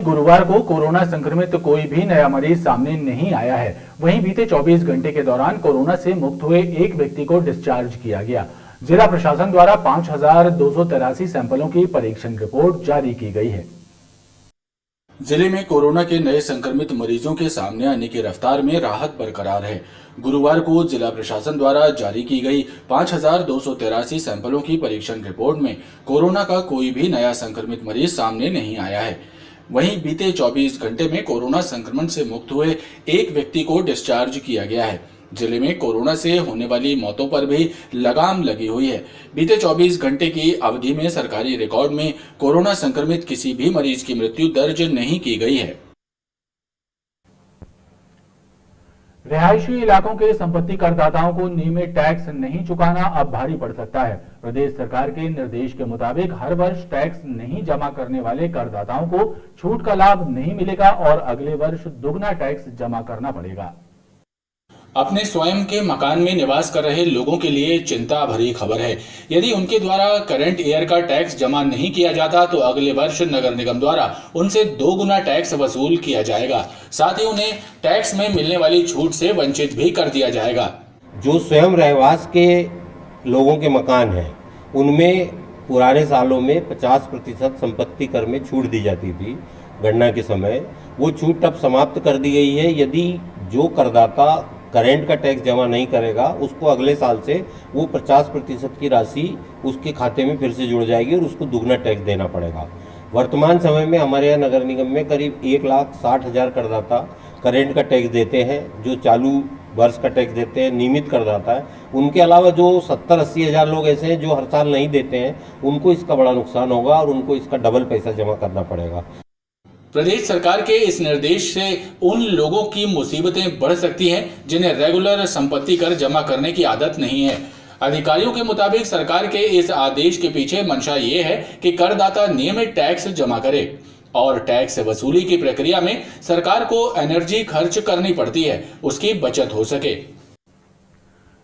गुरुवार को कोरोना संक्रमित कोई भी नया मरीज सामने नहीं आया है। वहीं बीते 24 घंटे के दौरान कोरोना से मुक्त हुए एक व्यक्ति को डिस्चार्ज किया गया। जिला प्रशासन द्वारा 5,283 सैंपलों की परीक्षण रिपोर्ट जारी की गई है। जिले में कोरोना के नए संक्रमित मरीजों के सामने आने की रफ्तार में राहत बरकरार है। गुरुवार को जिला प्रशासन द्वारा जारी की गई 5,283 सैंपलों की परीक्षण रिपोर्ट में कोरोना का कोई भी नया संक्रमित मरीज सामने नहीं आया है। वहीं बीते 24 घंटे में कोरोना संक्रमण से मुक्त हुए एक व्यक्ति को डिस्चार्ज किया गया है। जिले में कोरोना से होने वाली मौतों पर भी लगाम लगी हुई है। बीते 24 घंटे की अवधि में सरकारी रिकॉर्ड में कोरोना संक्रमित किसी भी मरीज की मृत्यु दर्ज नहीं की गई है। रिहायशी इलाकों के संपत्ति करदाताओं को नियमित टैक्स नहीं चुकाना अब भारी पड़ सकता है। प्रदेश सरकार के निर्देश के मुताबिक हर वर्ष टैक्स नहीं जमा करने वाले करदाताओं को छूट का लाभ नहीं मिलेगा और अगले वर्ष दुगना टैक्स जमा करना पड़ेगा। अपने स्वयं के मकान में निवास कर रहे लोगों के लिए चिंता भरी खबर है। यदि उनके द्वारा करंट ईयर का टैक्स जमा नहीं किया जाता तो अगले वर्ष नगर निगम द्वारा उनसे 2 गुना टैक्स वसूल किया जाएगा। साथ ही उन्हें टैक्स में मिलने वाली छूट से वंचित भी कर दिया जाएगा। जो स्वयं रहवास के लोगों के मकान हैं उनमें पुराने सालों में 50% संपत्ति कर में छूट दी जाती थी गणना के समय। वो छूट अब समाप्त कर दी गई है। यदि जो करदाता करेंट का टैक्स जमा नहीं करेगा उसको अगले साल से वो 50% की राशि उसके खाते में फिर से जुड़ जाएगी और उसको दुगना टैक्स देना पड़ेगा। वर्तमान समय में हमारे यहाँ नगर निगम में करीब 1,60,000 करदाता करेंट का टैक्स देते हैं, जो चालू वर्ष का टैक्स देते हैं, नियमित करदाता है। उनके अलावा जो 70-80 हज़ार लोग ऐसे हैं जो हर साल नहीं देते हैं, उनको इसका बड़ा नुकसान होगा और उनको इसका डबल पैसा जमा करना पड़ेगा। प्रदेश सरकार के इस निर्देश से उन लोगों की मुसीबतें बढ़ सकती हैं जिन्हें रेगुलर संपत्ति कर जमा करने की आदत नहीं है। अधिकारियों के मुताबिक सरकार के इस आदेश के पीछे मंशा ये है कि करदाता नियमित टैक्स जमा करे और टैक्स वसूली की प्रक्रिया में सरकार को एनर्जी खर्च करनी पड़ती है, उसकी बचत हो सके।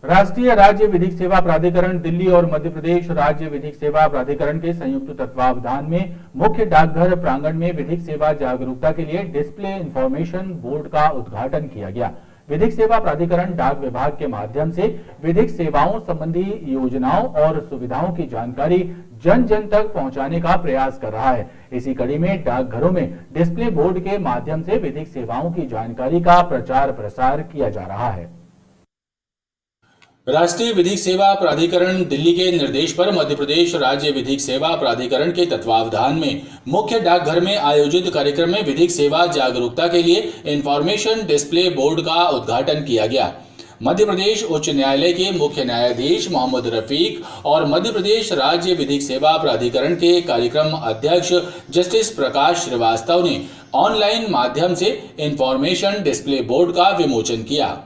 राष्ट्रीय राज्य विधिक सेवा प्राधिकरण दिल्ली और मध्य प्रदेश राज्य विधिक सेवा प्राधिकरण के संयुक्त तत्वावधान में मुख्य डाकघर प्रांगण में विधिक सेवा जागरूकता के लिए डिस्प्ले इंफॉर्मेशन बोर्ड का उद्घाटन किया गया। विधिक सेवा प्राधिकरण डाक विभाग के माध्यम से विधिक सेवाओं संबंधी योजनाओं और सुविधाओं की जानकारी जन जन तक पहुंचाने का प्रयास कर रहा है। इसी कड़ी में डाकघरों में डिस्प्ले बोर्ड के माध्यम से विधिक सेवाओं की जानकारी का प्रचार प्रसार किया जा रहा है। राष्ट्रीय विधिक सेवा प्राधिकरण दिल्ली के निर्देश पर मध्य प्रदेश राज्य विधिक सेवा प्राधिकरण के तत्वावधान में मुख्य डाकघर में आयोजित कार्यक्रम में विधिक सेवा जागरूकता के लिए इंफॉर्मेशन डिस्प्ले बोर्ड का उद्घाटन किया गया। मध्य प्रदेश उच्च न्यायालय के मुख्य न्यायाधीश मोहम्मद रफीक और मध्य प्रदेश राज्य विधिक सेवा प्राधिकरण के कार्यक्रम अध्यक्ष जस्टिस प्रकाश श्रीवास्तव ने ऑनलाइन माध्यम से इंफॉर्मेशन डिस्प्ले बोर्ड का विमोचन किया।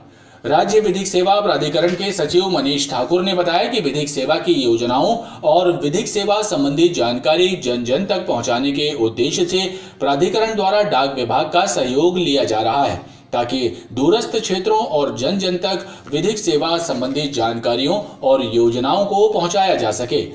राज्य विधिक सेवा प्राधिकरण के सचिव मनीष ठाकुर ने बताया कि विधिक सेवा की योजनाओं और विधिक सेवा संबंधी जानकारी जन जन तक पहुंचाने के उद्देश्य से प्राधिकरण द्वारा डाक विभाग का सहयोग लिया जा रहा है ताकि दूरस्थ क्षेत्रों और जन जन तक विधिक सेवा संबंधी जानकारियों और योजनाओं को पहुंचाया जा सके।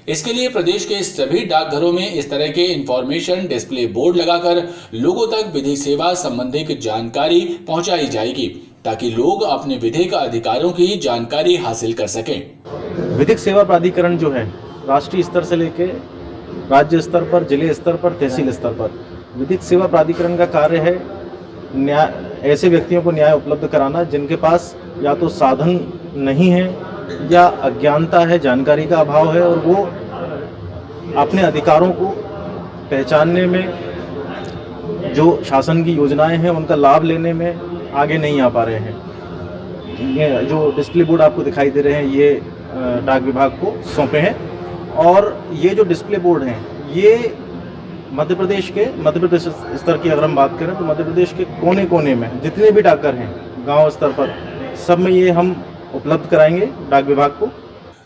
इसके लिए प्रदेश के सभी डाकघरों में इस तरह के इंफॉर्मेशन डिस्प्ले बोर्ड लगाकर लोगों तक विधिक सेवा संबंधी जानकारी पहुंचाई जाएगी ताकि लोग अपने विधिक अधिकारों की जानकारी हासिल कर सकें। विधिक सेवा प्राधिकरण जो है राष्ट्रीय स्तर से लेकर राज्य स्तर पर, जिले स्तर पर, तहसील स्तर पर विधिक सेवा प्राधिकरण का कार्य है न्याय ऐसे व्यक्तियों को न्याय उपलब्ध कराना जिनके पास या तो साधन नहीं है या अज्ञानता है, जानकारी का अभाव है और वो अपने अधिकारों को पहचानने में, जो शासन की योजनाएं हैं उनका लाभ लेने में आगे नहीं आ पा रहे हैं। ये जो डिस्प्ले बोर्ड आपको दिखाई दे रहे हैं ये डाक विभाग को सौंपे हैं और ये जो डिस्प्ले बोर्ड हैं ये मध्य प्रदेश स्तर की अगर हम बात करें तो मध्य प्रदेश के कोने कोने में जितने भी डाकघर हैं गांव स्तर पर सब में ये हम उपलब्ध कराएंगे डाक विभाग को।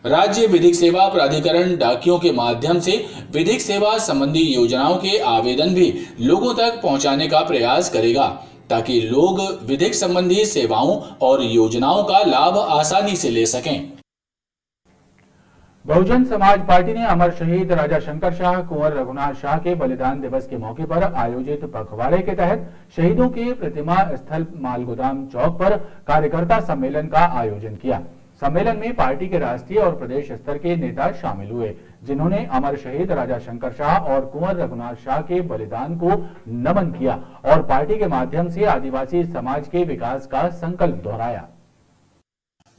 राज्य विधिक सेवा प्राधिकरण डाकियों के माध्यम से विधिक सेवा संबंधी योजनाओं के आवेदन भी लोगों तक पहुंचाने का प्रयास करेगा ताकि लोग विधिक संबंधी सेवाओं और योजनाओं का लाभ आसानी से ले सकें। बहुजन समाज पार्टी ने अमर शहीद राजा शंकर शाह, कुंवर रघुनाथ शाह के बलिदान दिवस के मौके पर आयोजित पखवाड़े के तहत शहीदों के प्रतिमा स्थल मालगोदाम चौक पर कार्यकर्ता सम्मेलन का आयोजन किया। सम्मेलन में पार्टी के राष्ट्रीय और प्रदेश स्तर के नेता शामिल हुए, जिन्होंने अमर शहीद राजा शंकर शाह और कुंवर रघुनाथ शाह के बलिदान को नमन किया और पार्टी के माध्यम से आदिवासी समाज के विकास का संकल्प दोहराया।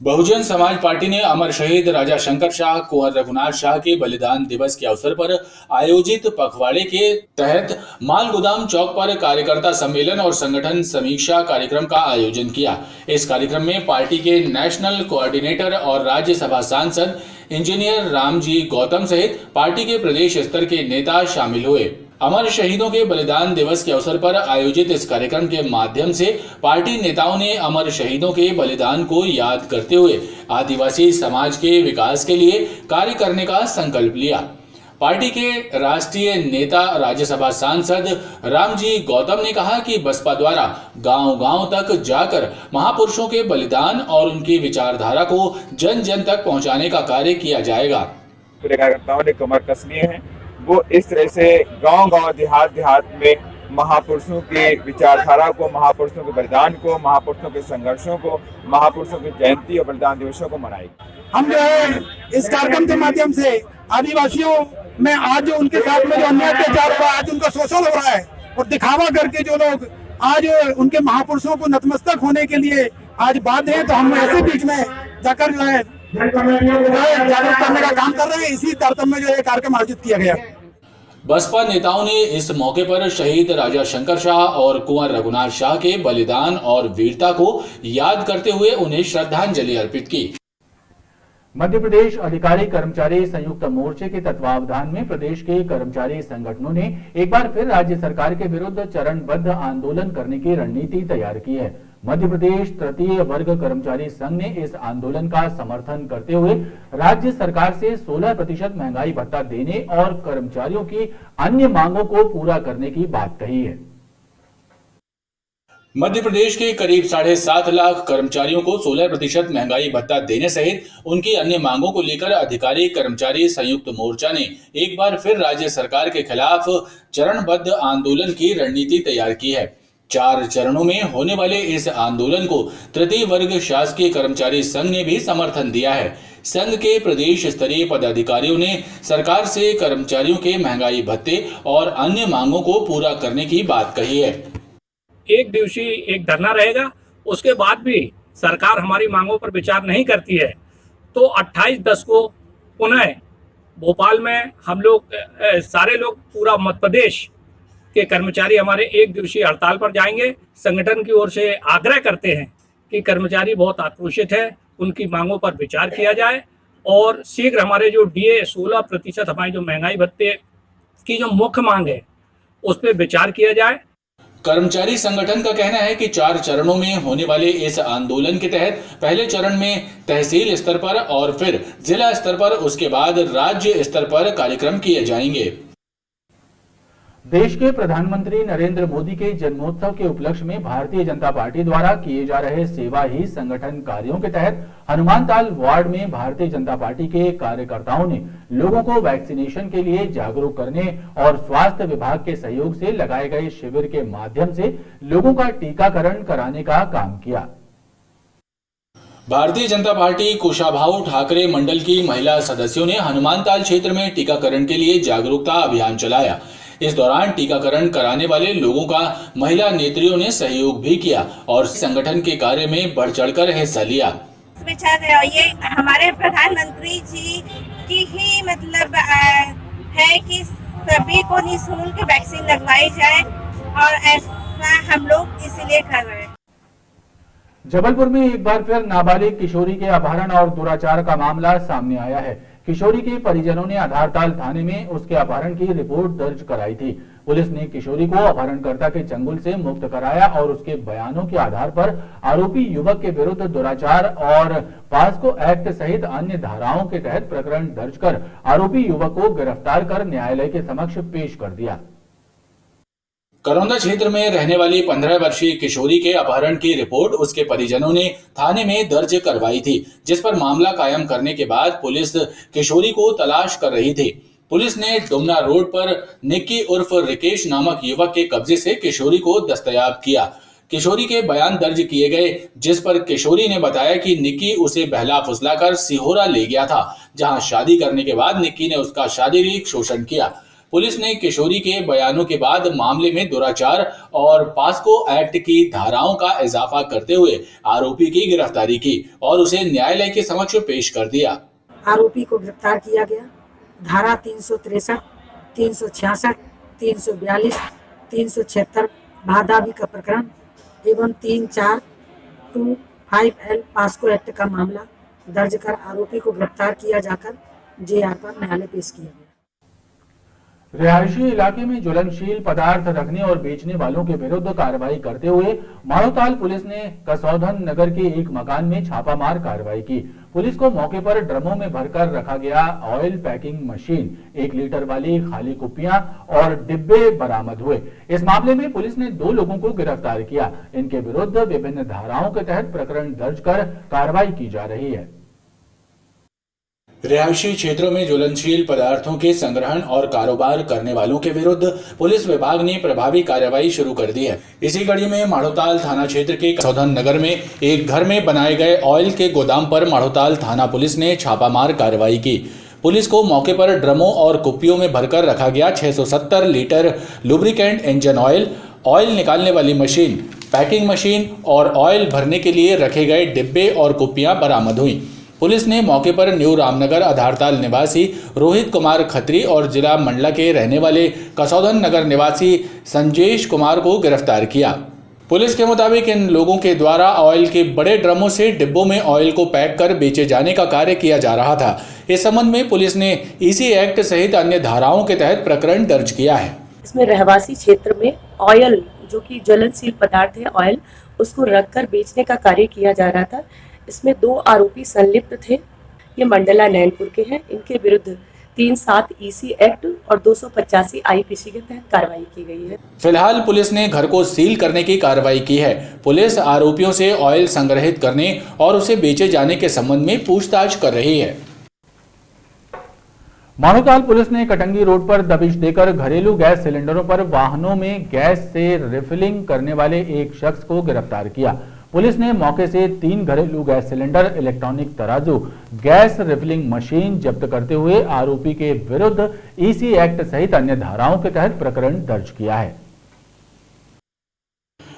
बहुजन समाज पार्टी ने अमर शहीद राजा शंकर शाह, कुंवर रघुनाथ शाह के बलिदान दिवस के अवसर पर आयोजित पखवाड़े के तहत मालगोदाम चौक पर कार्यकर्ता सम्मेलन और संगठन समीक्षा कार्यक्रम का आयोजन किया। इस कार्यक्रम में पार्टी के नेशनल कोऑर्डिनेटर और राज्यसभा सांसद इंजीनियर रामजी गौतम सहित पार्टी के प्रदेश स्तर के नेता शामिल हुए। अमर शहीदों के बलिदान दिवस के अवसर पर आयोजित इस कार्यक्रम के माध्यम से पार्टी नेताओं ने अमर शहीदों के बलिदान को याद करते हुए आदिवासी समाज के विकास के लिए कार्य करने का संकल्प लिया। पार्टी के राष्ट्रीय नेता राज्यसभा सांसद रामजी गौतम ने कहा कि बसपा द्वारा गांव-गांव तक जाकर महापुरुषों के बलिदान और उनकी विचारधारा को जन जन तक पहुंचाने का कार्य किया जाएगा। कार्यकर्ताओं ने कमर कस लिए हैं, वो इस तरह से गांव-गांव, देहात में महापुरुषों की विचारधारा को, महापुरुषों के बलिदान को, महापुरुषों के संघर्षों को, महापुरुषों की जयंती और बलिदान दिवसों को मनाएंगे। हम जो है इस कार्यक्रम के माध्यम से आदिवासियों में आज जो उनके साथ में जो अन्याय अत्याचार हुआ, आज उनका शोषण हो रहा है और दिखावा करके जो लोग आज उनके महापुरुषों को नतमस्तक होने के लिए आज बाध्य हैं, तो हम ऐसे बीच में जाकर जो है जागरूक करने का काम कर रहे हैं। इसी तारतम्य में जो है कार्यक्रम आयोजित किया गया। बसपा नेताओं ने इस मौके पर शहीद राजा शंकर शाह और कुंवर रघुनाथ शाह के बलिदान और वीरता को याद करते हुए उन्हें श्रद्धांजलि अर्पित की। मध्य प्रदेश अधिकारी कर्मचारी संयुक्त मोर्चे के तत्वावधान में प्रदेश के कर्मचारी संगठनों ने एक बार फिर राज्य सरकार के विरुद्ध चरणबद्ध आंदोलन करने की रणनीति तैयार की है। मध्य प्रदेश तृतीय वर्ग कर्मचारी संघ ने इस आंदोलन का समर्थन करते हुए राज्य सरकार से 16% महंगाई भत्ता देने और कर्मचारियों की अन्य मांगों को पूरा करने की बात कही है। मध्य प्रदेश के करीब 7.5 लाख कर्मचारियों को 16% महंगाई भत्ता देने सहित उनकी अन्य मांगों को लेकर अधिकारी कर्मचारी संयुक्त मोर्चा ने एक बार फिर राज्य सरकार के खिलाफ चरणबद्ध आंदोलन की रणनीति तैयार की है। 4 चरणों में होने वाले इस आंदोलन को तृतीय वर्ग शासकीय कर्मचारी संघ ने भी समर्थन दिया है। संघ के प्रदेश स्तरीय पदाधिकारियों ने सरकार से कर्मचारियों के महंगाई भत्ते और अन्य मांगों को पूरा करने की बात कही है। एक दिवसीय एक धरना रहेगा, उसके बाद भी सरकार हमारी मांगों पर विचार नहीं करती है तो 28/10 को पुनः भोपाल में हम लोग सारे लोग पूरा मध्य प्रदेश के कर्मचारी हमारे एक दिवसीय हड़ताल पर जाएंगे। संगठन की ओर से आग्रह करते हैं कि कर्मचारी बहुत आक्रोशित है, उनकी मांगों पर विचार किया जाए और शीघ्र हमारे जो DA 16% हमारी जो महंगाई भत्ते की जो मुख्य मांग है उस पर विचार किया जाए। कर्मचारी संगठन का कहना है कि 4 चरणों में होने वाले इस आंदोलन के तहत पहले चरण में तहसील स्तर पर और फिर जिला स्तर पर, उसके बाद राज्य स्तर पर कार्यक्रम किए जाएंगे। देश के प्रधानमंत्री नरेंद्र मोदी के जन्मोत्सव के उपलक्ष्य में भारतीय जनता पार्टी द्वारा किए जा रहे सेवा ही संगठन कार्यों के तहत हनुमानताल वार्ड में भारतीय जनता पार्टी के कार्यकर्ताओं ने लोगों को वैक्सीनेशन के लिए जागरूक करने और स्वास्थ्य विभाग के सहयोग से लगाए गए शिविर के माध्यम से लोगों का टीकाकरण कराने का काम किया। भारतीय जनता पार्टी कुशाभाऊ ठाकरे मंडल की महिला सदस्यों ने हनुमानताल क्षेत्र में टीकाकरण के लिए जागरूकता अभियान चलाया। इस दौरान टीकाकरण कराने वाले लोगों का महिला नेत्रियों ने सहयोग भी किया और संगठन के कार्य में बढ़ चढ़कर हिस्सा लिया। ये हमारे प्रधानमंत्री जी की ही मतलब है कि सभी को निःशुल्क वैक्सीन लगवाई जाए और ऐसा हम लोग इसीलिए कर रहे हैं। जबलपुर में एक बार फिर नाबालिग किशोरी के अपहरण और दुराचार का मामला सामने आया है। किशोरी के परिजनों ने आधारताल थाने में उसके अपहरण की रिपोर्ट दर्ज कराई थी। पुलिस ने किशोरी को अपहरणकर्ता के चंगुल से मुक्त कराया और उसके बयानों के आधार पर आरोपी युवक के विरुद्ध दुराचार और पास्को एक्ट सहित अन्य धाराओं के तहत प्रकरण दर्ज कर आरोपी युवक को गिरफ्तार कर न्यायालय के समक्ष पेश कर दिया। करौंदा क्षेत्र में रहने वाली 15 वर्षीय किशोरी के अपहरण की रिपोर्ट उसके परिजनों ने थाने में दर्ज करवाई थी, जिस पर मामला कायम करने के बाद पुलिस किशोरी को तलाश कर रही थी। पुलिस ने डुमना रोड पर निक्की उर्फ रिकेश नामक युवक के कब्जे से किशोरी को दस्तयाब किया। किशोरी के बयान दर्ज किए गए, जिस पर किशोरी ने बताया कि निक्की उसे बहला फुसलाकर सिहोरा ले गया था, जहां शादी करने के बाद निक्की ने उसका शारीरिक शोषण किया। पुलिस ने किशोरी के बयानों के बाद मामले में दुराचार और पास्को एक्ट की धाराओं का इजाफा करते हुए आरोपी की गिरफ्तारी की और उसे न्यायालय के समक्ष पेश कर दिया। आरोपी को गिरफ्तार किया गया। धारा 363, 366, 342, 376 भादावी का प्रकरण एवं 3425L पास्को एक्ट का मामला दर्ज कर आरोपी को गिरफ्तार किया जाकर जेआर पर न्यायालय पेश किया गया। रिहायशी इलाके में ज्वलनशील पदार्थ रखने और बेचने वालों के विरुद्ध कार्रवाई करते हुए माड़ोताल पुलिस ने कसौधन नगर के एक मकान में छापामार कार्रवाई की। पुलिस को मौके पर ड्रमों में भरकर रखा गया ऑयल पैकिंग मशीन, 1 लीटर वाली खाली कुप्पियां और डिब्बे बरामद हुए। इस मामले में पुलिस ने 2 लोगों को गिरफ्तार किया। इनके विरुद्ध विभिन्न धाराओं के तहत प्रकरण दर्ज कर कार्रवाई की जा रही है। रिहायशी क्षेत्रों में ज्वलनशील पदार्थों के संग्रहण और कारोबार करने वालों के विरुद्ध पुलिस विभाग ने प्रभावी कार्रवाई शुरू कर दी है। इसी कड़ी में माड़ोताल थाना क्षेत्र के कसौधन नगर में एक घर में बनाए गए ऑयल के गोदाम पर माड़ोताल थाना पुलिस ने छापामार कार्रवाई की। पुलिस को मौके पर ड्रमों और कुप्पियों में भरकर रखा गया 670 लीटर लुब्रिकेंट इंजन ऑयल निकालने वाली मशीन, पैकिंग मशीन और ऑयल भरने के लिए रखे गए डिब्बे और कुप्पियां बरामद हुई। पुलिस ने मौके पर न्यू रामनगर आधारताल निवासी रोहित कुमार खत्री और जिला मंडला के रहने वाले कसौधन नगर निवासी संजेश कुमार को गिरफ्तार किया। पुलिस के मुताबिक इन लोगों के द्वारा ऑयल के बड़े ड्रमों से डिब्बों में ऑयल को पैक कर बेचे जाने का कार्य किया जा रहा था। इस संबंध में पुलिस ने ईसी एक्ट सहित अन्य धाराओं के तहत प्रकरण दर्ज किया है। इसमें रहवासी क्षेत्र में ऑयल, जो कि ज्वलनशील पदार्थ है ऑयल, उसको रखकर बेचने का कार्य किया जा रहा था। इसमें 2 आरोपी संलिप्त थे। ये मंडला नैनपुर के हैं। इनके विरुद्ध 37 ईसी एक्ट और 285 आईपीसी के तहत कार्रवाई की गई है। फिलहाल पुलिस ने घर को सील करने की कार्रवाई की है। पुलिस आरोपियों से ऑयल संग्रहित करने और उसे बेचे जाने के संबंध में पूछताछ कर रही है। माड़ोताल पुलिस ने कटंगी रोड पर दबिश देकर घरेलू गैस सिलेंडरों पर वाहनों में गैस से रिफिलिंग करने वाले एक शख्स को गिरफ्तार किया। पुलिस ने मौके से 3 घरेलू गैस सिलेंडर, इलेक्ट्रॉनिक तराजू, गैस रिफिलिंग मशीन जब्त करते हुए आरोपी के विरुद्ध ईसी एक्ट सहित अन्य धाराओं के तहत प्रकरण दर्ज किया है।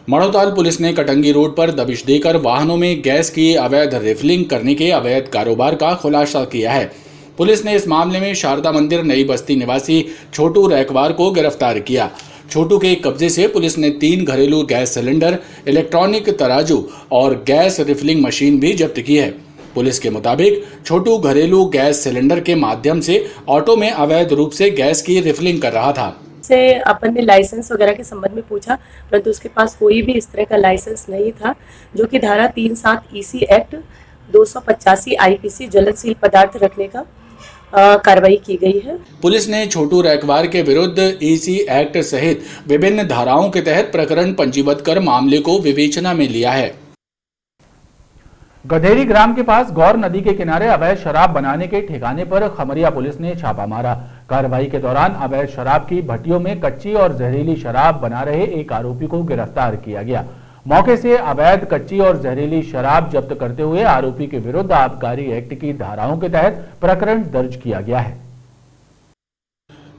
माड़ोताल पुलिस ने कटंगी रोड पर दबिश देकर वाहनों में गैस की अवैध रिफिलिंग करने के अवैध कारोबार का खुलासा किया है। पुलिस ने इस मामले में शारदा मंदिर नई बस्ती निवासी छोटू रैकवार को गिरफ्तार किया। छोटू के कब्जे से पुलिस ने 3 घरेलू गैस सिलेंडर, इलेक्ट्रॉनिक तराजू और गैस रिफिलिंग मशीन भी जब्त की है। पुलिस के मुताबिक छोटू घरेलू गैस सिलेंडर के माध्यम से ऑटो में अवैध रूप से गैस की रिफिलिंग कर रहा था। से अपन ने लाइसेंस वगैरह के संबंध में पूछा, परंतु उसके पास कोई भी इस तरह का लाइसेंस नहीं था, जो कि धारा 37 ईसी एक्ट 285 आईपीसी ज्वलनशील पदार्थ रखने का कार्रवाई की गई है। पुलिस ने छोटू रैकवार के विरुद्ध ईसी एक्ट सहित विभिन्न धाराओं के तहत प्रकरण पंजीबद्ध कर मामले को विवेचना में लिया है। गधेरी ग्राम के पास गौर नदी के किनारे अवैध शराब बनाने के ठिकाने पर खमरिया पुलिस ने छापा मारा। कार्रवाई के दौरान अवैध शराब की भट्टियों में कच्ची और जहरीली शराब बना रहे एक आरोपी को गिरफ्तार किया गया। मौके से अवैध कच्ची और जहरीली शराब जब्त करते हुए आरोपी के विरुद्ध आबकारी एक्ट की धाराओं के तहत प्रकरण दर्ज किया गया है।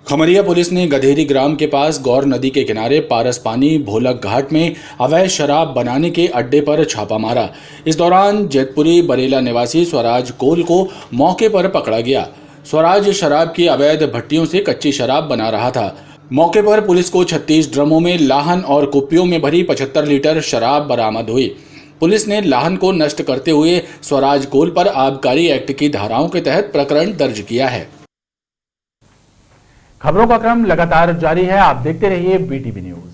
खमरिया पुलिस ने गधेरी ग्राम के पास गौर नदी के किनारे पारसपानी भोलक घाट में अवैध शराब बनाने के अड्डे पर छापा मारा। इस दौरान जैतपुरी बरेला निवासी स्वराज कोल को मौके पर पकड़ा गया। स्वराज शराब की अवैध भट्टियों से कच्ची शराब बना रहा था। मौके पर पुलिस को 36 ड्रमों में लाहन और कुप्पियों में भरी 75 लीटर शराब बरामद हुई। पुलिस ने लाहन को नष्ट करते हुए स्वराज कोल पर आबकारी एक्ट की धाराओं के तहत प्रकरण दर्ज किया है। खबरों का क्रम लगातार जारी है, आप देखते रहिए बीटीवी न्यूज।